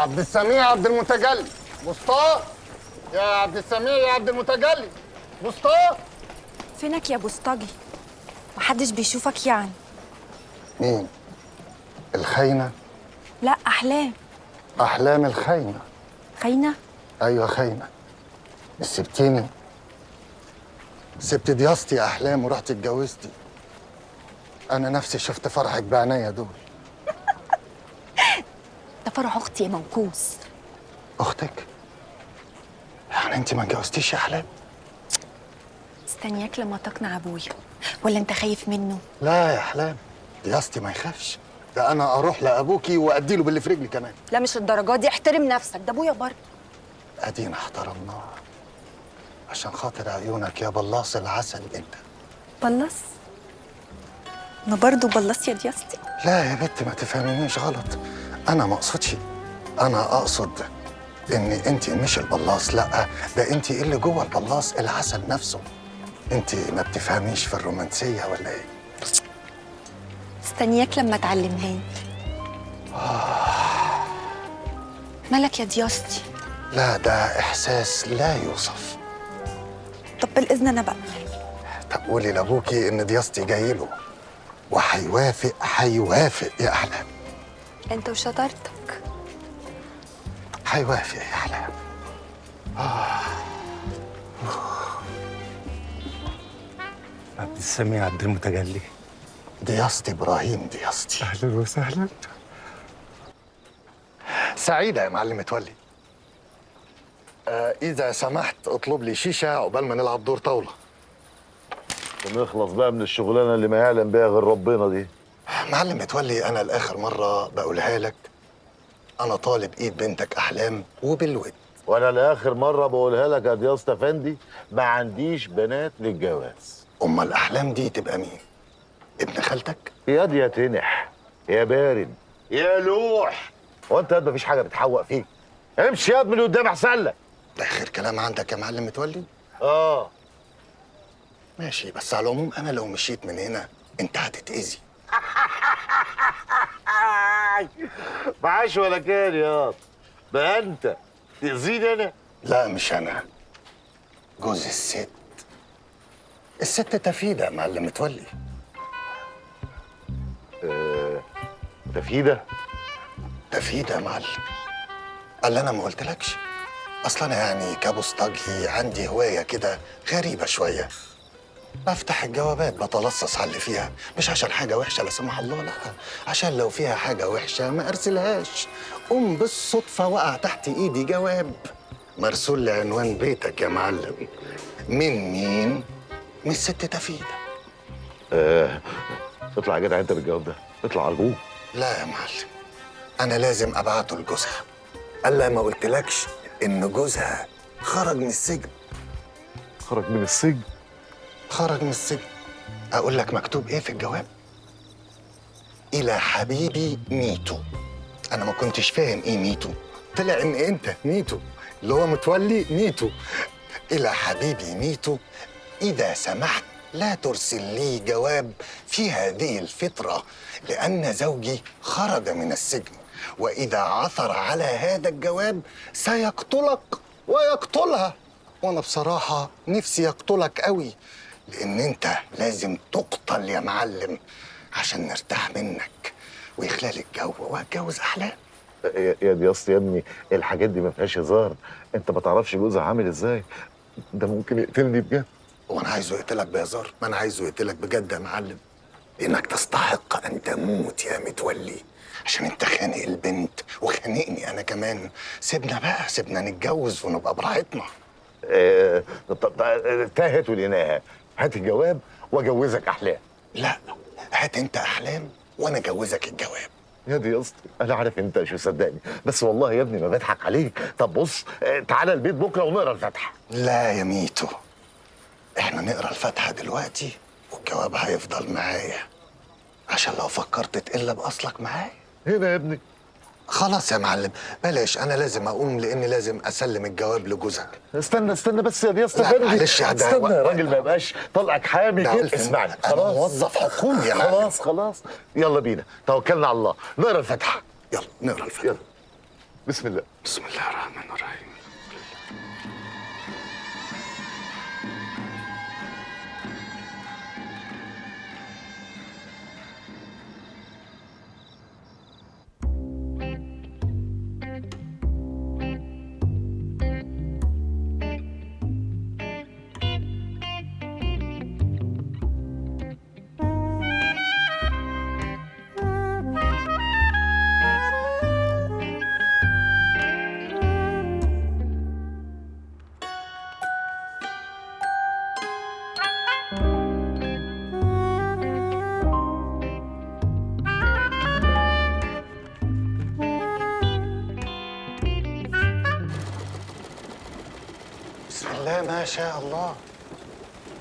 عبد السميع عبد المتجلي بسطاء. يا عبد السميع يا عبد المتجلي بسطاء. فينك يا بوسطجي؟ محدش بيشوفك يعني. مين؟ الخاينة؟ لا، أحلام. أحلام الخاينة. خاينة؟ أيوة خاينة. مش سبتيني؟ سبت دياستي يا أحلام ورحت اتجوزتي. أنا نفسي شفت فرحك بعينيا دول. ده فرح أختي يا موكوس. أختك؟ يعني أنت ما اتجوزتيش يا أحلام؟ استنياك لما تقنع أبويا، ولا أنت خايف منه؟ لا يا أحلام، دياستي ما يخافش. ده أنا أروح لأبوكي وأديله باللي في رجلي كمان. لا مش الدرجات دي، احترم نفسك، ده أبويا برضه. أدينا احترمناه عشان خاطر عيونك يا بلاص العسل أنت. بلص؟ أنا برضه بلص يا دياستي. لا يا بنت ما تفهمينيش غلط، أنا ما أقصدش. أنا أقصد إن أنت مش البلاص، لا ده أنت اللي جوه البلاص العسل نفسه. أنت ما بتفهميش في الرومانسية ولا إيه؟ استنياك لما تعلمهاني. مالك يا دياستي؟ لا ده إحساس لا يوصف. طب بالإذن أنا بقى. طب قولي لأبوكي إن دياستي جاي له وهيوافق. هيوافق يا أحلام. أنت وشطارتك. هيوافق يا أحلام. عبد السميع عبد المتجلي. دياستي إبراهيم دياستي. اهلا وسهلا. سعيدة يا معلم متولي. إذا سمحت اطلب لي شيشة عقبال ما نلعب دور طاولة. ونخلص بقى من الشغلانه اللي ما يعلم بيها غير ربنا دي. معلم متولي، أنا لآخر مرة بقولها لك، أنا طالب إيد بنتك أحلام وبالود. وانا لاخر مره بقولها لك يا دياست افندي، ما عنديش بنات للجواز. أمال الأحلام دي تبقى مين؟ ابن خالتك؟ يا دي يا تنح يا بارد يا لوح، وانت قد مفيش حاجه بتحوق فيك. امشي ياض من قدام احسن لك. ده آخر كلام عندك يا معلم متولي؟ اه ماشي، بس على العموم أنا لو مشيت من هنا أنت هتتأذي. معاش ولا كان ياض، بقى انت تأذيني انا؟ لا مش أنا، جوز الست. الست تفيدة يا معلم متولي. تفيده؟ تفيدة يا معلم. قال أنا ما قلتلكش؟ أصل أنا يعني كبوسطجي عندي هواية كده غريبة شوية. بفتح الجوابات بتلصص على اللي فيها، مش عشان حاجة وحشة لا سمح الله، لا، عشان لو فيها حاجة وحشة ما أرسلهاش. بالصدفة وقع تحت إيدي جواب مرسول لعنوان بيتك يا معلم. من مين؟ من الست تفيدة. اطلع يا جدع انت بالجواب ده، اطلع على ابوك. لا يا معلم، أنا لازم أبعته لجوزها. ألا ما قلتلكش إن جوزها خرج من السجن؟ خرج من السجن؟ خرج من السجن. أقول لك مكتوب إيه في الجواب؟ إلى حبيبي ميتو. أنا ما كنتش فاهم إيه ميتو، طلع إن أنت ميتو اللي هو متولي ميتو. إلى حبيبي ميتو، إذا سمحت لا ترسل لي جواب في هذه الفترة، لأن زوجي خرج من السجن، وإذا عثر على هذا الجواب سيقتلك ويقتلها. وأنا بصراحة نفسي يقتلك قوي، لأن أنت لازم تقتل يا معلم عشان نرتاح منك ويخلال الجو واتجوز أحلام. يا دياست يا ابني، الحاجات دي ما فيهاش هزار. انت ما تعرفش جوزها عامل ازاي، ده ممكن يقتلني بجد. وانا عايزه يقتلك بهزار؟ ما انا عايزه يقتلك بجد يا معلم، لانك تستحق ان تموت يا متولي، عشان انت خانق البنت وخانقني انا كمان. سيبنا بقى، سيبنا نتجوز ونبقى براحتنا. تاهت ولقيناها. هات الجواب واجوزك احلام. لا، هات انت احلام وانا اجوزك الجواب. يا دي اسطى، انا عارف انت مش مصدقني، بس والله يا ابني ما بضحك عليك. طب بص، تعالى البيت بكره ونقرا الفاتحه. لا يا ميتو، احنا نقرا الفاتحه دلوقتي والجواب هيفضل معايا، عشان لو فكرت تقل باصلك معايا. هنا يا ابني. خلاص يا معلم بلاش، انا لازم اقوم لاني لازم اسلم الجواب لجوزك. استنى بس يا دياست لا، افندي. معلش يا ده استنى يا راجل، ما يبقاش طلعك حامي كده. اسمعني، انا خلاص موظف حكومي يا معلم. خلاص يلا بينا، توكلنا على الله، نقرا الفاتحه. يلا نقرا الفاتحه. يلا. بسم الله. بسم الله الرحمن الرحيم. بسم الله ما شاء الله.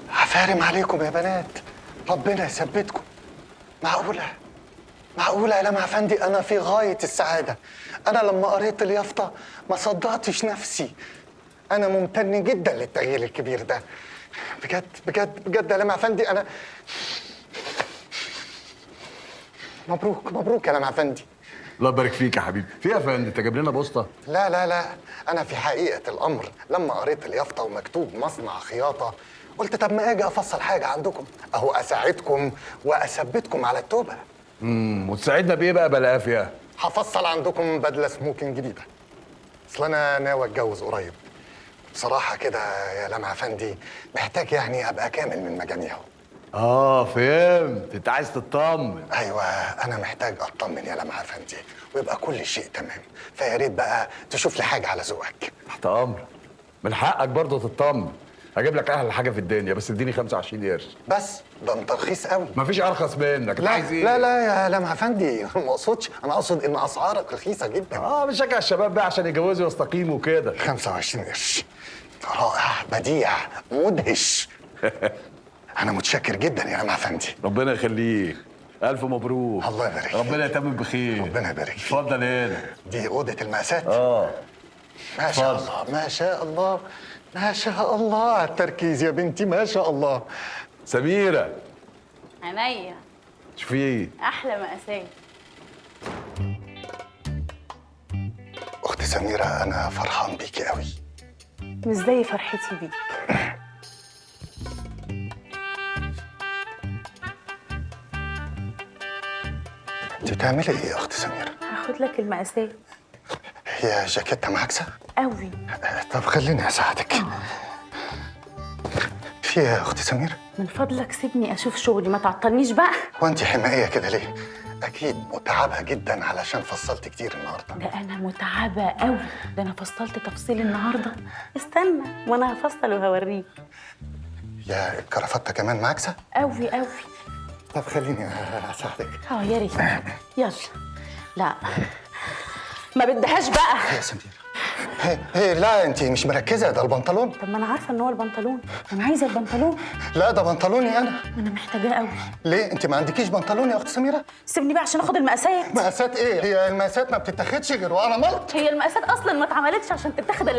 عفارم عليكم يا بنات، ربنا يثبتكم. معقولة يا لمع أفندي؟ أنا في غاية السعادة. أنا لما قريت اليافطة ما صدقتش نفسي. أنا ممتن جدا للتغيير الكبير ده. بجد بجد بجد يا لمع أفندي، أنا مبروك يا لمع أفندي. الله يبارك فيك يا حبيبي. في يا فندم انت جايب لنا بوسطه؟ لا، أنا في حقيقة الأمر لما قريت اليافطة ومكتوب مصنع خياطة قلت طب ما أجي أفصل حاجة عندكم أهو أساعدكم وأثبتكم على التوبة. وتساعدنا بايه بقى بالعافيه؟ هفصل عندكم بدلة سموكن جديدة. أصل أنا ناوي أتجوز قريب. بصراحة كده يا لمع أفندي محتاج يعني أبقى كامل من مجاميعه. فهمت، انت عايز تطمن. أيوة، أنا محتاج أطمن يا لمع أفندي ويبقى كل شيء تمام. فيا ريت بقى تشوف لي حاجة على ذوقك. تحت امرك، من حقك برضه تطمن. هجيب لك احلى حاجه في الدنيا، بس اديني 25 قرش. بس ده أنت رخيص قوي. مفيش ارخص منك. انت عايز ايه؟ لا يا لمع أفندي، ما أقصدش، أنا أقصد إن أسعارك رخيصة جدا. بنشجع الشباب بقى عشان يتجوزوا ويستقيموا كده. 25 قرش رائع، بديع، مدهش. أنا متشكر جدا يا لمع أفندي. ربنا يخليك. الف مبروك. الله يبارك فيك. ربنا يتمم بخير. ربنا يبارك فيك. اتفضل هنا. دي أوضة المقاسات. ما اتفضل. شاء الله ما شاء الله ما شاء الله على التركيز يا بنتي، ما شاء الله. سميره عينيا. شوفي ايه؟ احلى مقاسات. أخت سميرة، أنا فرحان بيكي قوي. مش زي فرحتي بيك. أنت بتعملي إيه يا أخت سميرة؟ هاخد لك المقاسات. هي جاكيتة معاكسة؟ قوي. طب خليني أساعدك. في إيه يا أخت سميرة؟ من فضلك سيبني اشوف شغلي، ما تعطلنيش بقى. وأنت حمائية كده ليه؟ أكيد متعبة جدا علشان فصلت كتير النهاردة. ده انا متعبه قوي، ده انا فصلت تفصيل النهارده. استنى وانا هفصل وهوريك. يا الكرافتة كمان معاكسة؟ قوي. طب خليني أساعدك. يا ريت. يلا. لا ما بدهاش بقى. يا سميرة، هي لا أنت مش مركزة، ده البنطلون. طب ما انا عارفه ان هو البنطلون، انا عايزه البنطلون. لا ده بنطلوني أنا. انا محتاجاه قوي. ليه؟ أنت ما عندكيش بنطلون يا أخت سميرة؟ سيبني بقى عشان اخد المقاسات. مقاسات إيه؟ هي المقاسات ما بتتاخدش غير وأنا ملط. هي المقاسات اصلا ما اتعملتش عشان تتاخد